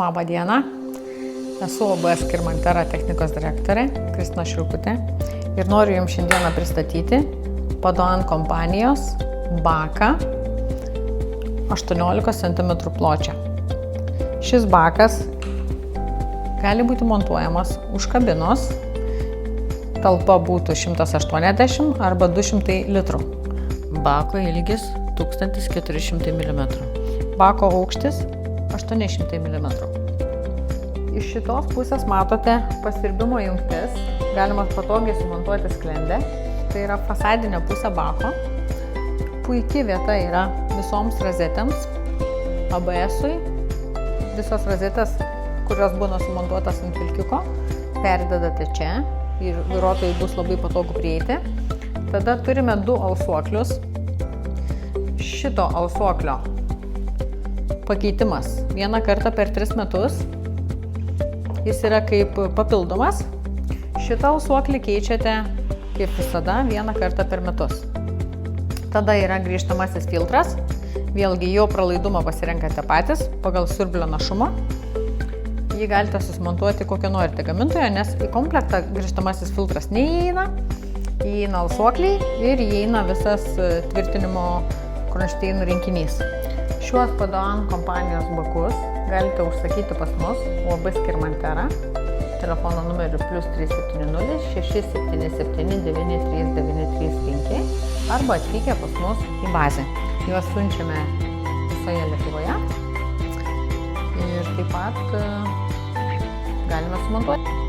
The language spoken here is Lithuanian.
Labą dieną, esu OB Skirmantera technikos direktorė Kristina Šriukutė ir noriu Jums šiandieną pristatyti Padoan kompanijos baką 18 cm pločio. Šis bakas gali būti montuojamas už kabinos, talpa būtų 180 arba 200 litrų. Bako ilgis 1400 mm. Bako aukštis 800 mm. Iš šitos pusės matote pasirbimo jungtis, galima patogiai sumontuoti sklendę, tai yra fasadinė pusė bako. Puiki vieta yra visoms rozetėms, ABS-ui. Visos rozetės, kurios būna sumontuotas ant vilkiko, perdedate čia ir vairuotojai bus labai patogu prieiti. Tada turime du alsuoklius. Šito alsuoklio pakeitimas vieną kartą per 3 metus. Jis yra kaip papildomas. Šitą alsuoklį keičiate kaip visada vieną kartą per metus. Tada yra grįžtamasis filtras. Vėlgi jo pralaidumą pasirenkate patys pagal siurblio našumą. Jį galite susimontuoti kokio norite gamintojo, nes į komplektą grįžtamasis filtras neįeina. Įeina alsuokliai ir įeina visas tvirtinimo kronšteinų rinkinys. Šiuos Padoan kompanijos bakus galite užsakyti pas mus OB Skirmantera, telefono numeriu +370 677 93935 arba atvykę pas mus į bazę. Juos siunčiame visoje Lietuvoje ir taip pat galime sumontuoti.